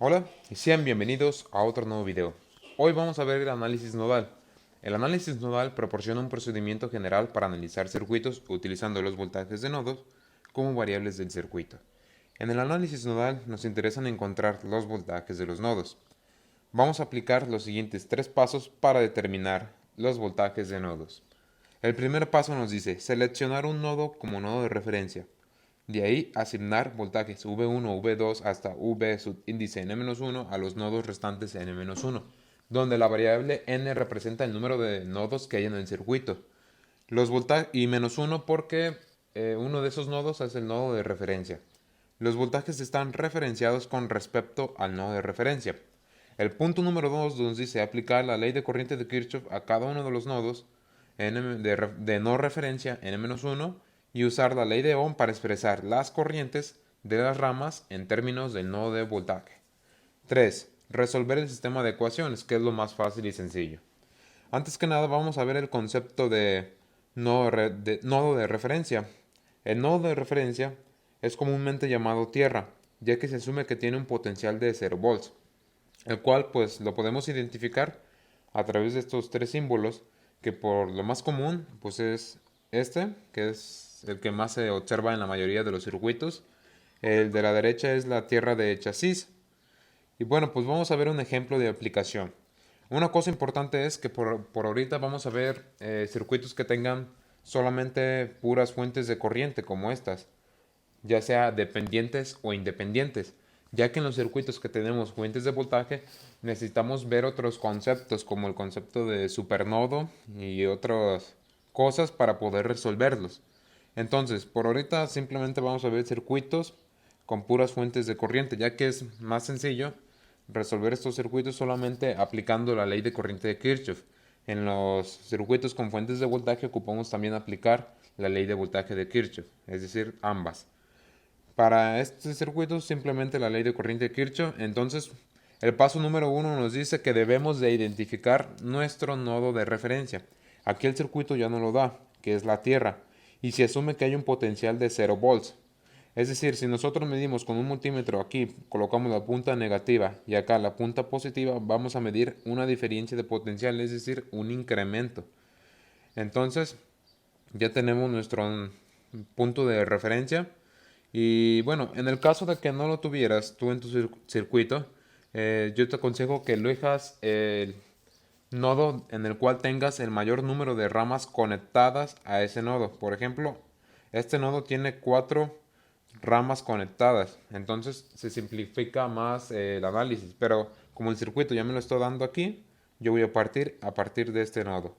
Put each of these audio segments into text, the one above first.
Hola y sean bienvenidos a otro nuevo video. Hoy vamos a ver el análisis nodal. El análisis nodal proporciona un procedimiento general para analizar circuitos utilizando los voltajes de nodos como variables del circuito. En el análisis nodal nos interesan encontrar los voltajes de los nodos. Vamos a aplicar los siguientes tres pasos para determinar los voltajes de nodos. El primer paso nos dice seleccionar un nodo como nodo de referencia. De ahí asignar voltajes V1, V2 hasta V subíndice n-1 a los nodos restantes n-1, donde la variable n representa el número de nodos que hay en el circuito. Los voltajes y -1 porque uno de esos nodos es el nodo de referencia. Los voltajes están referenciados con respecto al nodo de referencia. El punto número 2 nos dice aplicar la ley de corriente de Kirchhoff a cada uno de los nodos de no referencia n-1 y usar la ley de Ohm para expresar las corrientes de las ramas en términos del nodo de voltaje. 3. Resolver el sistema de ecuaciones, que es lo más fácil y sencillo. Antes que nada vamos a ver el concepto de nodo de referencia. El nodo de referencia es comúnmente llamado tierra, ya que se asume que tiene un potencial de 0 volts, el cual pues lo podemos identificar a través de estos tres símbolos, que por lo más común pues es este, que es el que más se observa en la mayoría de los circuitos. El de la derecha es la tierra de chasis. Y bueno, pues vamos a ver un ejemplo de aplicación. Una cosa importante es que por ahorita vamos a ver circuitos que tengan solamente puras fuentes de corriente como estas, ya sea dependientes o independientes, ya que en los circuitos que tenemos fuentes de voltaje necesitamos ver otros conceptos como el concepto de supernodo y otras cosas para poder resolverlos. Entonces, por ahorita simplemente vamos a ver circuitos con puras fuentes de corriente, ya que es más sencillo resolver estos circuitos solamente aplicando la ley de corriente de Kirchhoff. En los circuitos con fuentes de voltaje ocupamos también aplicar la ley de voltaje de Kirchhoff, es decir, ambas. Para este circuito simplemente la ley de corriente de Kirchhoff. Entonces, el paso número 1 nos dice que debemos de identificar nuestro nodo de referencia. Aquí el circuito ya no lo da, que es la tierra, y se asume que hay un potencial de 0 volts. Es decir, si nosotros medimos con un multímetro aquí, colocamos la punta negativa y acá la punta positiva, vamos a medir una diferencia de potencial, es decir, un incremento. Entonces, ya tenemos nuestro punto de referencia. Y bueno, en el caso de que no lo tuvieras tú en tu circuito, yo te aconsejo que elijas el nodo en el cual tengas el mayor número de ramas conectadas a ese nodo. Por ejemplo, este nodo tiene 4 ramas conectadas, entonces se simplifica más el análisis. Pero como el circuito ya me lo está dando aquí, yo voy a partir de este nodo.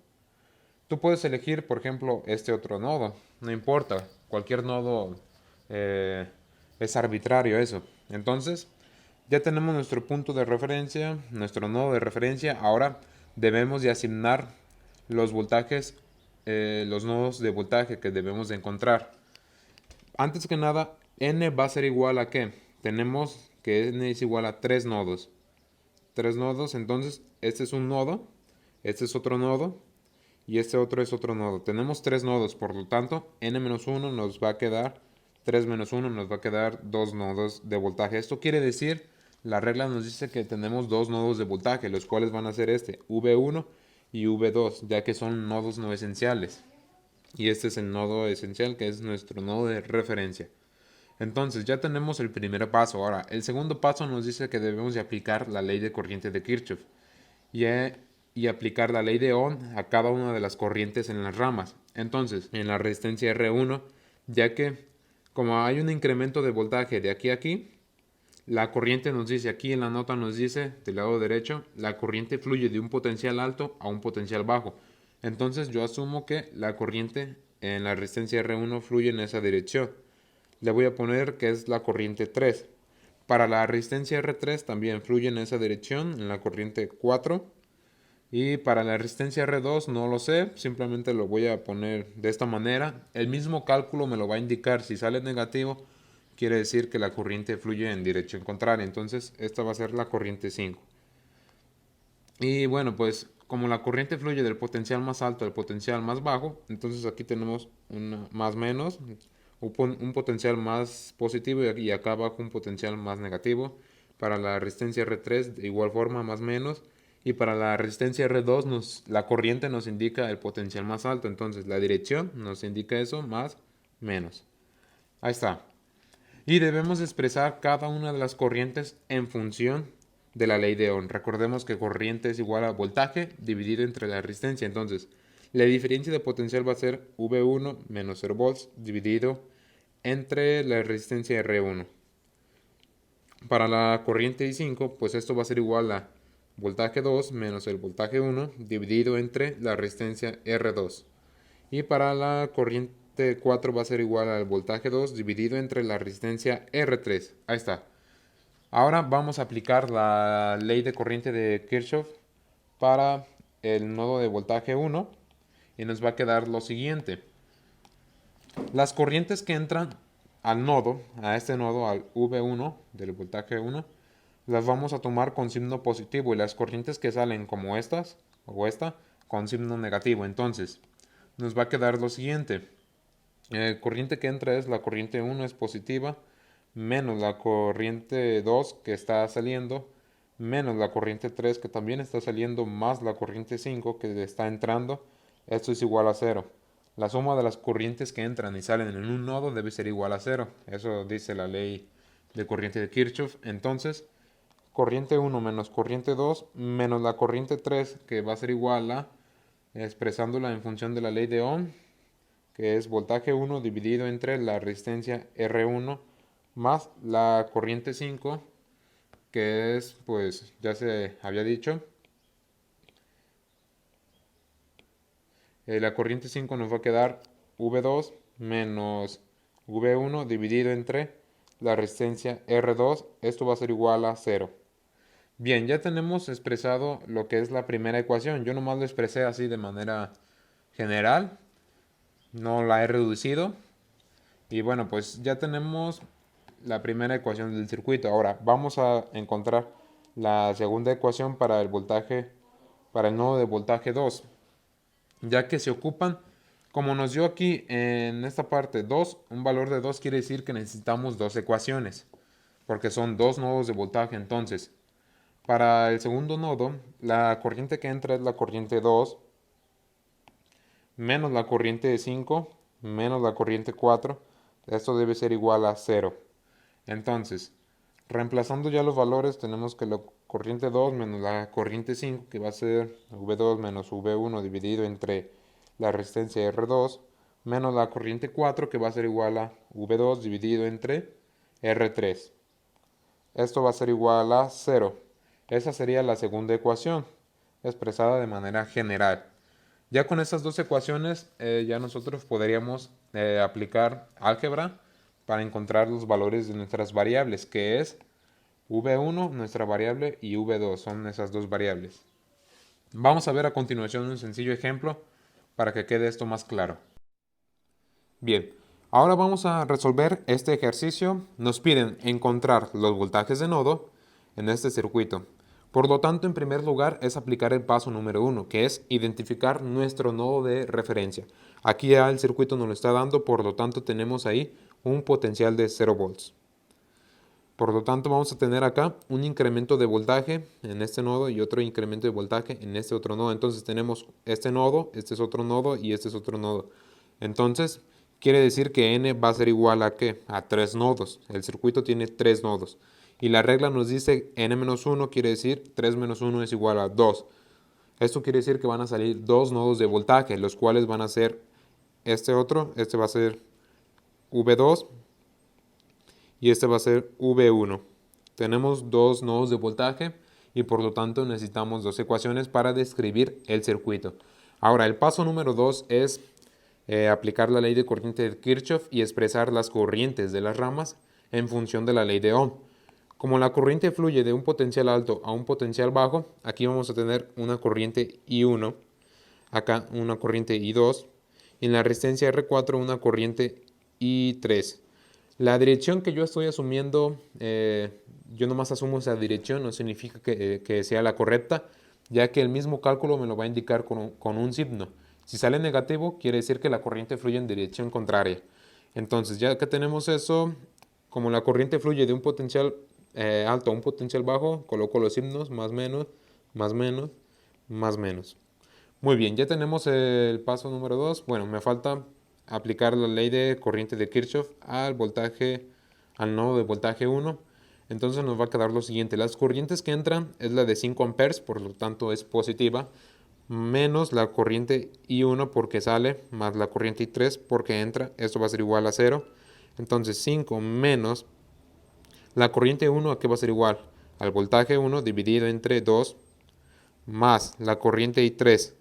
Tú puedes elegir, por ejemplo, este otro nodo, no importa, cualquier nodo eh, es arbitrario eso. Entonces, ya tenemos nuestro punto de referencia, nuestro nodo de referencia. Ahora debemos de asignar los voltajes, los nodos de voltaje que debemos de encontrar. Antes que nada, n va a ser igual a ¿qué? Tenemos que n es igual a 3 nodos. 3 nodos, entonces este es un nodo, este es otro nodo y este otro es otro nodo. Tenemos 3 nodos, por lo tanto, n-1 nos va a quedar 3 menos 1 nos va a quedar 2 nodos de voltaje. Esto quiere decir, la regla nos dice que tenemos 2 nodos de voltaje, los cuales van a ser este, V1 y V2, ya que son nodos no esenciales. Y este es el nodo esencial, que es nuestro nodo de referencia. Entonces ya tenemos el primer paso. Ahora, el segundo paso nos dice que debemos de aplicar la ley de corriente de Kirchhoff y aplicar la ley de Ohm a cada una de las corrientes en las ramas. Entonces, en la resistencia R1, ya que como hay un incremento de voltaje de aquí a aquí, la corriente nos dice, aquí en la nota nos dice, del lado derecho, la corriente fluye de un potencial alto a un potencial bajo. Entonces yo asumo que la corriente en la resistencia R1 fluye en esa dirección. Le voy a poner que es la corriente 3. Para la resistencia R3 también fluye en esa dirección, en la corriente 4. Y para la resistencia R2 no lo sé, simplemente lo voy a poner de esta manera. El mismo cálculo me lo va a indicar. Si sale negativo, quiere decir que la corriente fluye en dirección contraria. Entonces esta va a ser la corriente 5. Y bueno, pues como la corriente fluye del potencial más alto al potencial más bajo, entonces aquí tenemos un más menos, un potencial más positivo y acá abajo un potencial más negativo. para la resistencia R3 de igual forma más menos, y para la resistencia R2 la corriente nos indica el potencial más alto, entonces la dirección nos indica eso más menos. Ahí está. Y debemos expresar cada una de las corrientes en función de la ley de Ohm. Recordemos que corriente es igual a voltaje dividido entre la resistencia. Entonces, la diferencia de potencial va a ser V1 menos 0 volts dividido entre la resistencia R1. Para la corriente I5, pues esto va a ser igual a voltaje 2 menos el voltaje 1 dividido entre la resistencia R2. Y para la corriente 4 va a ser igual al voltaje 2 dividido entre la resistencia R3. Ahí está. Ahora vamos a aplicar la ley de corriente de Kirchhoff para el nodo de voltaje 1 y nos va a quedar lo siguiente. Las corrientes que entran al nodo, a este nodo, al V1 del voltaje 1, las vamos a tomar con signo positivo y las corrientes que salen como estas o esta con signo negativo. Entonces, nos va a quedar lo siguiente. La corriente que entra es la corriente 1 es positiva, menos la corriente 2 que está saliendo, menos la corriente 3 que también está saliendo, más la corriente 5 que está entrando. Esto es igual a 0. La suma de las corrientes que entran y salen en un nodo debe ser igual a 0. Eso dice la ley de corriente de Kirchhoff. Entonces, corriente 1 menos corriente 2 menos la corriente 3 que va a ser igual a, expresándola en función de la ley de Ohm, que es voltaje 1 dividido entre la resistencia R1 más la corriente 5, que es, pues ya se había dicho, la corriente 5 nos va a quedar V2 menos V1 dividido entre la resistencia R2. Esto va a ser igual a 0. Bien, ya tenemos expresado lo que es la primera ecuación. Yo nomás lo expresé así de manera general, no la he reducido. Y bueno, pues ya tenemos la primera ecuación del circuito. Ahora vamos a encontrar la segunda ecuación para el voltaje, para el nodo de voltaje 2. Ya que se ocupan, como nos dio aquí en esta parte 2, un valor de 2 quiere decir que necesitamos dos ecuaciones, porque son dos nodos de voltaje. Entonces, para el segundo nodo, la corriente que entra es la corriente 2, menos la corriente 5, menos la corriente 4. Esto debe ser igual a 0. Entonces, reemplazando ya los valores, tenemos que la corriente 2 menos la corriente 5, que va a ser V2 menos V1 dividido entre la resistencia R2, menos la corriente 4, que va a ser igual a V2 dividido entre R3. Esto va a ser igual a 0. Esa sería la segunda ecuación, expresada de manera general. Ya con estas dos ecuaciones, ya nosotros podríamos aplicar álgebra para encontrar los valores de nuestras variables, que es V1, nuestra variable, y V2, son esas dos variables. Vamos a ver a continuación un sencillo ejemplo para que quede esto más claro. Bien, ahora vamos a resolver este ejercicio. Nos piden encontrar los voltajes de nodo en este circuito. Por lo tanto, en primer lugar es aplicar el paso número 1, que es identificar nuestro nodo de referencia. Aquí ya el circuito nos lo está dando, por lo tanto tenemos ahí un potencial de 0 volts. Por lo tanto vamos a tener acá un incremento de voltaje en este nodo y otro incremento de voltaje en este otro nodo. Entonces tenemos este nodo, este es otro nodo y este es otro nodo. Entonces quiere decir que n va a ser igual a ¿qué? A 3 nodos. El circuito tiene 3 nodos. Y la regla nos dice n-1 quiere decir 3 menos 1 es igual a 2. Esto quiere decir que van a salir dos nodos de voltaje, los cuales van a ser este otro, este va a ser V2 y este va a ser V1. Tenemos dos nodos de voltaje y por lo tanto necesitamos dos ecuaciones para describir el circuito. Ahora el paso número 2 es aplicar la ley de corriente de Kirchhoff y expresar las corrientes de las ramas en función de la ley de Ohm. Como la corriente fluye de un potencial alto a un potencial bajo, aquí vamos a tener una corriente I1, acá una corriente I2, y en la resistencia R4 una corriente I3. La dirección que yo estoy asumiendo, yo nomás asumo esa dirección, no significa que sea la correcta, ya que el mismo cálculo me lo va a indicar con un signo. Si sale negativo, quiere decir que la corriente fluye en dirección contraria. Entonces, ya que tenemos eso, como la corriente fluye de un potencial alto a un potencial bajo, coloco los signos, más menos, más menos, más menos. Muy bien, ya tenemos el paso número 2. Bueno, me falta aplicar la ley de corriente de Kirchhoff al nodo de voltaje 1. Entonces nos va a quedar lo siguiente: las corrientes que entran es la de 5 amperes, por lo tanto es positiva, menos la corriente I1 porque sale, más la corriente I3 porque entra. Esto va a ser igual a 0. Entonces 5 menos la corriente 1, ¿a qué va a ser igual? Al voltaje 1 dividido entre 2 más la corriente I3.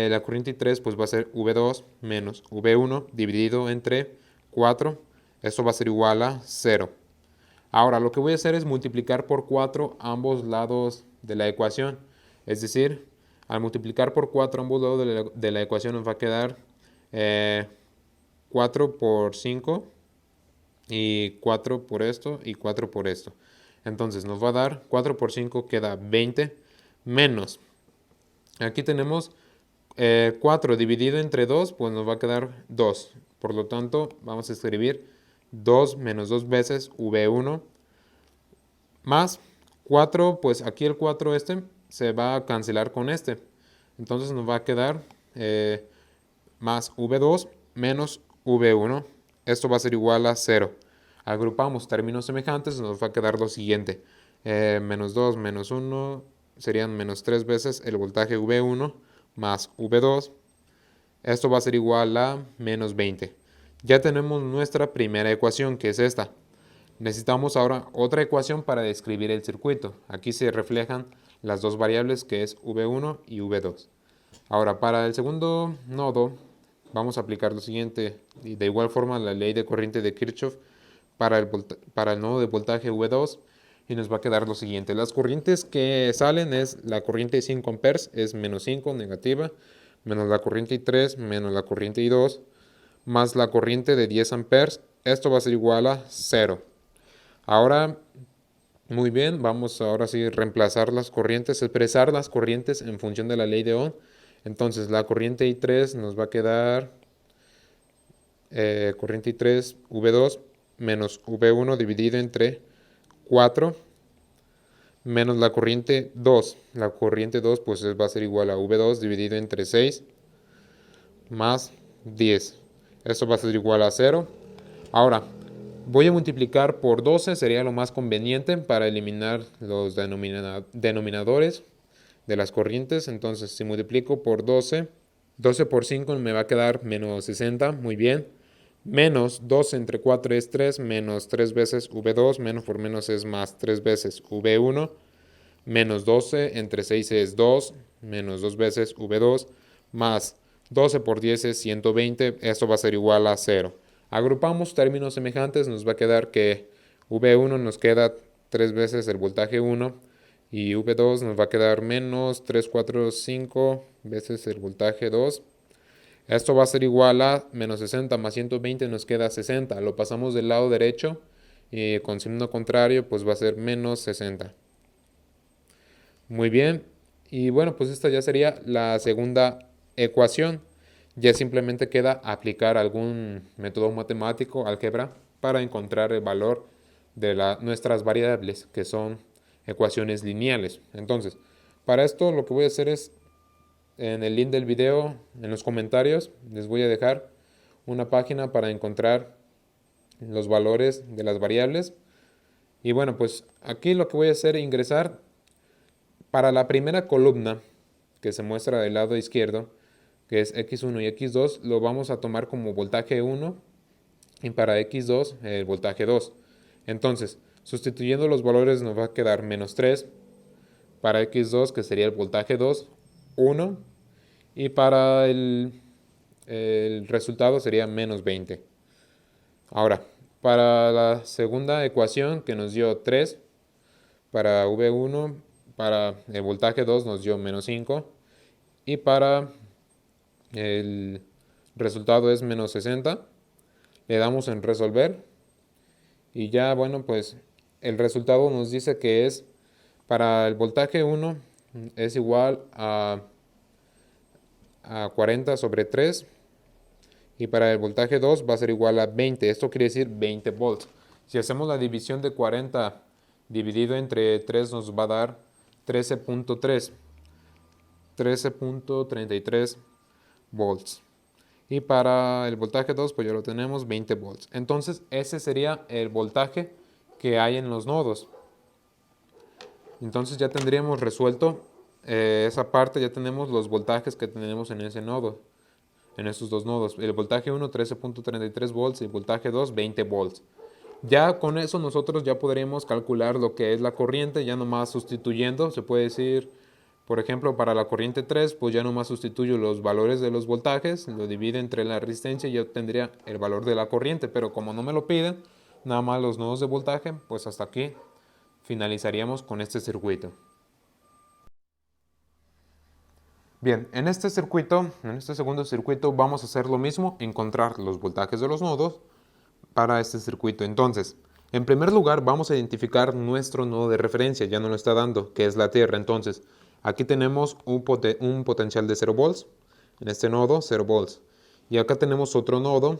La corriente I3 pues va a ser V2 menos V1 dividido entre 4. Esto va a ser igual a 0. Ahora lo que voy a hacer es multiplicar por 4 ambos lados de la ecuación. Es decir, al multiplicar por 4 ambos lados de la ecuación nos va a quedar 4 por 5 y 4 por esto y 4 por esto. Entonces nos va a dar 4 por 5 queda 20 menos. Aquí tenemos 4 dividido entre 2, pues nos va a quedar 2. Por lo tanto, vamos a escribir 2 menos 2 veces V1 más 4, pues aquí el 4 se va a cancelar con este. Entonces nos va a quedar más V2 menos V1. Esto va a ser igual a 0. Agrupamos términos semejantes, nos va a quedar lo siguiente. Menos 2 menos 1 serían menos 3 veces el voltaje V1 más V2. Esto va a ser igual a menos 20. Ya tenemos nuestra primera ecuación, que es esta. Necesitamos ahora otra ecuación para describir el circuito. Aquí se reflejan las dos variables, que es V1 y V2. Ahora, para el segundo nodo, vamos a aplicar lo siguiente. Y de igual forma, la ley de corriente de Kirchhoff para el nodo de voltaje V2. Y nos va a quedar lo siguiente: las corrientes que salen es la corriente de 5 amperes, es menos 5, negativa, menos la corriente I3, menos la corriente I2, más la corriente de 10 amperes. Esto va a ser igual a 0. Ahora, muy bien, vamos ahora sí a reemplazar las corrientes, expresar las corrientes en función de la ley de Ohm. Entonces la corriente I3 nos va a quedar corriente I3 V2 menos V1 dividido entre 4 menos la corriente 2. La corriente 2 pues va a ser igual a V2 dividido entre 6 más 10. Esto va a ser igual a 0. Ahora, voy a multiplicar por 12, sería lo más conveniente para eliminar los denominadores de las corrientes. Entonces, si multiplico por 12, 12 por 5 me va a quedar menos 60, muy bien. Menos 2 entre 4 es 3, menos 3 veces V2, menos por menos es más 3 veces V1, menos 12 entre 6 es 2, menos 2 veces V2, más 12 por 10 es 120, esto va a ser igual a 0. Agrupamos términos semejantes, nos va a quedar que V1 nos queda 3 veces el voltaje 1 y V2 nos va a quedar menos 3, 4, 5 veces el voltaje 2. Esto va a ser igual a menos 60 más 120 nos queda 60. Lo pasamos del lado derecho y con signo contrario pues va a ser menos 60. Muy bien. Y bueno, pues esta ya sería la segunda ecuación. Ya simplemente queda aplicar algún método matemático, álgebra, para encontrar el valor de nuestras variables, que son ecuaciones lineales. Entonces, para esto lo que voy a hacer es, en el link del video, en los comentarios, les voy a dejar una página para encontrar los valores de las variables. Y bueno, pues aquí lo que voy a hacer es ingresar para la primera columna que se muestra del lado izquierdo, que es X1 y X2, lo vamos a tomar como voltaje 1 y para X2 el voltaje 2. Entonces, sustituyendo los valores nos va a quedar menos 3, para X2 que sería el voltaje 2, 1, y para el resultado sería menos 20. Ahora, para la segunda ecuación que nos dio 3, para V1, para el voltaje 2 nos dio menos 5 y para el resultado es menos 60. Le damos en resolver y ya, bueno, pues el resultado nos dice que es para el voltaje 1 es igual a 40 sobre 3 y para el voltaje 2 va a ser igual a 20. Esto quiere decir 20 volts. Si hacemos la división de 40 dividido entre 3 nos va a dar 13.33 volts. Y para el voltaje 2, pues ya lo tenemos, 20 volts. Entonces, ese sería el voltaje que hay en los nodos. Entonces ya tendríamos resuelto esa parte, ya tenemos los voltajes que tenemos en ese nodo, en estos dos nodos. El voltaje 1, 13.33 volts, y el voltaje 2, 20 volts. Ya con eso nosotros ya podríamos calcular lo que es la corriente, ya nomás sustituyendo, se puede decir, por ejemplo, para la corriente 3, pues ya nomás sustituyo los valores de los voltajes, lo divido entre la resistencia y ya obtendría el valor de la corriente, pero como no me lo piden, nada más los nodos de voltaje, pues hasta aquí finalizaríamos con este circuito. Bien, en este circuito, en este segundo circuito, vamos a hacer lo mismo, encontrar los voltajes de los nodos para este circuito. Entonces, en primer lugar, vamos a identificar nuestro nodo de referencia, ya nos lo está dando, que es la Tierra. Entonces, aquí tenemos un potencial de 0 volts, en este nodo 0 volts. Y acá tenemos otro nodo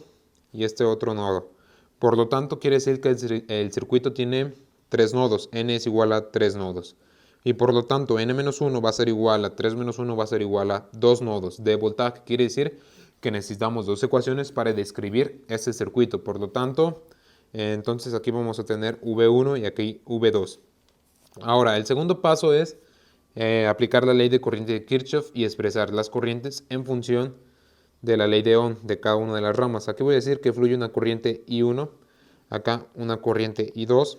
y este otro nodo. Por lo tanto, quiere decir que el circuito tiene 3 nodos, n es igual a 3 nodos. Y por lo tanto, n-1 va a ser igual a 3-1 va a ser igual a 2 nodos de voltaje. Quiere decir que necesitamos dos ecuaciones para describir este circuito. Por lo tanto, entonces aquí vamos a tener V1 y aquí V2. Ahora, el segundo paso es aplicar la ley de corriente de Kirchhoff y expresar las corrientes en función de la ley de Ohm de cada una de las ramas. Aquí voy a decir que fluye una corriente I1, acá una corriente I2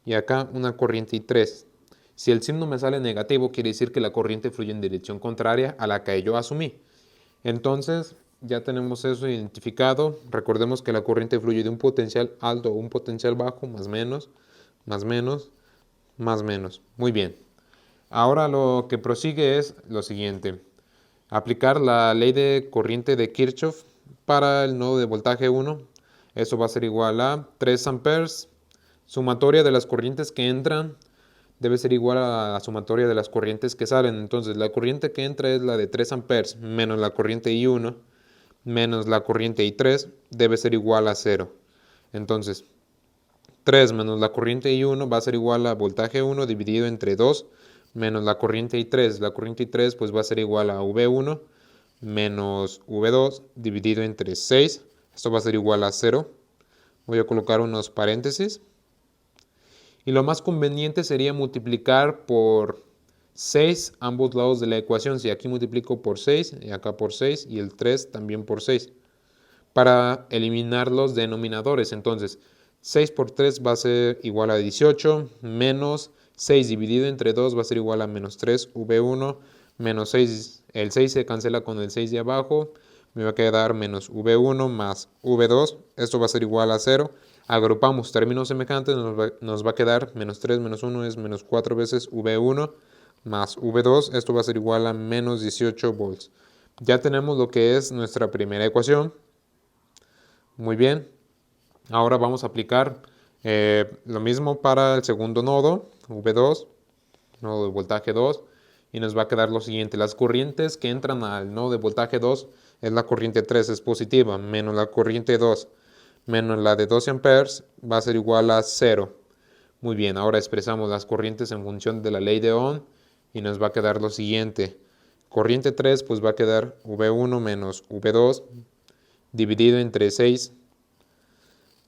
y acá una corriente I3. Si el signo me sale negativo, quiere decir que la corriente fluye en dirección contraria a la que yo asumí. Entonces, ya tenemos eso identificado. Recordemos que la corriente fluye de un potencial alto a un potencial bajo, más menos, más menos, más menos. Muy bien. Ahora lo que prosigue es lo siguiente. Aplicar la ley de corriente de Kirchhoff para el nodo de voltaje 1. Eso va a ser igual a 3 amperes. Sumatoria de las corrientes que entran debe ser igual a la sumatoria de las corrientes que salen. Entonces, la corriente que entra es la de 3 amperes menos la corriente I1 menos la corriente I3 debe ser igual a 0. Entonces, 3 menos la corriente I1 va a ser igual a voltaje 1 dividido entre 2 menos la corriente I3. La corriente I3 pues va a ser igual a V1 menos V2 dividido entre 6. Esto va a ser igual a 0. Voy a colocar unos paréntesis. Y lo más conveniente sería multiplicar por 6 ambos lados de la ecuación. Si aquí multiplico por 6 y acá por 6 y el 3 también por 6. Para eliminar los denominadores. Entonces, 6 por 3 va a ser igual a 18 menos 6 dividido entre 2 va a ser igual a menos 3 V1 menos 6. El 6 se cancela con el 6 de abajo. Me va a quedar menos V1 más V2. Esto va a ser igual a 0. Agrupamos términos semejantes, nos va a quedar menos 3 menos 1 es menos 4 veces V1 más V2. Esto va a ser igual a menos 18 volts. Ya tenemos lo que es nuestra primera ecuación. Muy bien. Ahora vamos a aplicar lo mismo para el segundo nodo, V2, nodo de voltaje 2. Y nos va a quedar lo siguiente. Las corrientes que entran al nodo de voltaje 2 es la corriente 3, es positiva, menos la corriente 2 menos la de 12 amperes va a ser igual a 0. Muy bien, ahora expresamos las corrientes en función de la ley de Ohm y nos va a quedar lo siguiente. Corriente 3 pues va a quedar V1 menos V2 dividido entre 6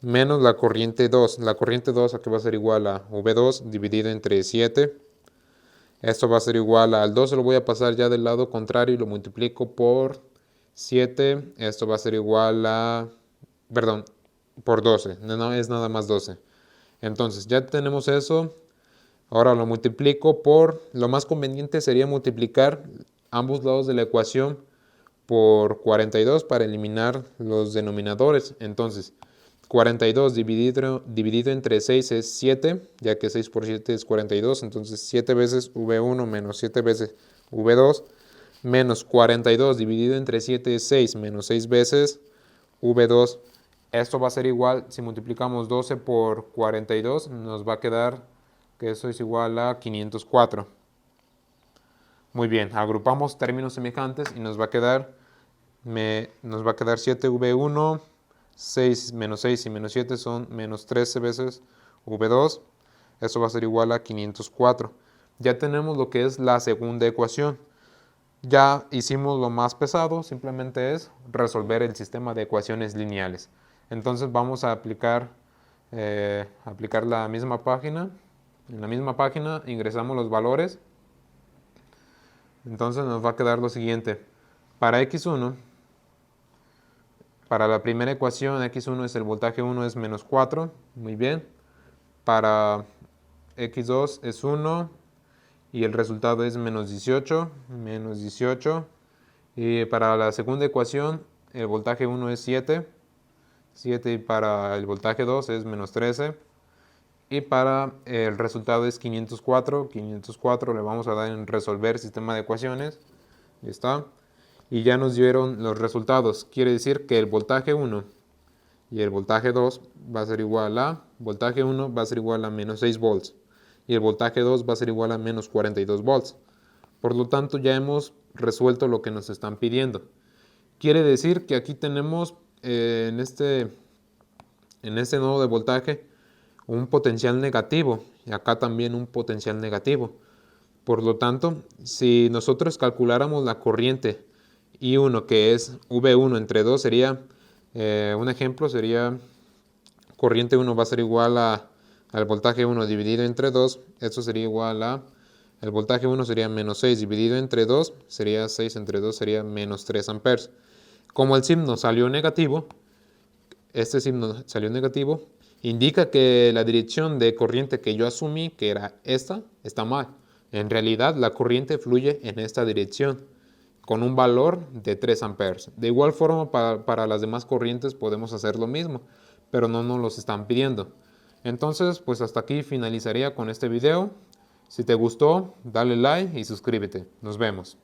menos la corriente 2. La corriente 2 aquí va a ser igual a V2 dividido entre 7. Esto va a ser igual al 2, lo voy a pasar ya del lado contrario y lo multiplico por 7. Esto va a ser igual a, perdón, por 12, no es nada más 12. Entonces ya tenemos eso. Ahora lo multiplico por, lo más conveniente sería multiplicar ambos lados de la ecuación por 42 para eliminar los denominadores. Entonces 42 dividido entre 6 es 7, ya que 6 por 7 es 42. Entonces 7 veces V1 menos 7 veces V2 menos 42 dividido entre 7 es 6 menos 6 veces V2. Esto va a ser igual, si multiplicamos 12 por 42, nos va a quedar que eso es igual a 504. Muy bien, agrupamos términos semejantes y nos va a quedar 7V1, 6 menos 6 y menos 7 son menos 13 veces V2, Eso va a ser igual a 504. Ya tenemos lo que es la segunda ecuación. Ya hicimos lo más pesado, simplemente es resolver el sistema de ecuaciones lineales. Entonces vamos a aplicar la misma página. En la misma página ingresamos los valores. Entonces nos va a quedar lo siguiente. Para x1, para la primera ecuación, x1 es el voltaje 1 es menos 4. Muy bien. Para x2 es 1 y el resultado es menos 18. Menos 18. Y para la segunda ecuación, el voltaje 1 es 7. 7 y para el voltaje 2 es menos 13. Y para el resultado es 504. 504 le vamos a dar en resolver sistema de ecuaciones. Ahí está. Y ya nos dieron los resultados. Quiere decir que el voltaje 1 y el voltaje 2 va a ser igual a, voltaje 1 va a ser igual a menos 6 volts. Y el voltaje 2 va a ser igual a menos 42 volts. Por lo tanto, ya hemos resuelto lo que nos están pidiendo. Quiere decir que aquí tenemos en este nodo de voltaje un potencial negativo y acá también un potencial negativo. Por lo tanto, si nosotros calculáramos la corriente I1, que es V1 entre 2, sería, un ejemplo sería, corriente 1 va a ser igual al voltaje 1 dividido entre 2, esto sería igual a, el voltaje 1 sería menos 6 dividido entre 2, sería 6 entre 2 sería menos 3 amperes. Como el signo salió negativo, este signo salió negativo, indica que la dirección de corriente que yo asumí, que era esta, está mal. En realidad la corriente fluye en esta dirección con un valor de 3 amperes. De igual forma para las demás corrientes podemos hacer lo mismo, pero no nos los están pidiendo. Entonces, pues hasta aquí finalizaría con este video. Si te gustó, dale like y suscríbete. Nos vemos.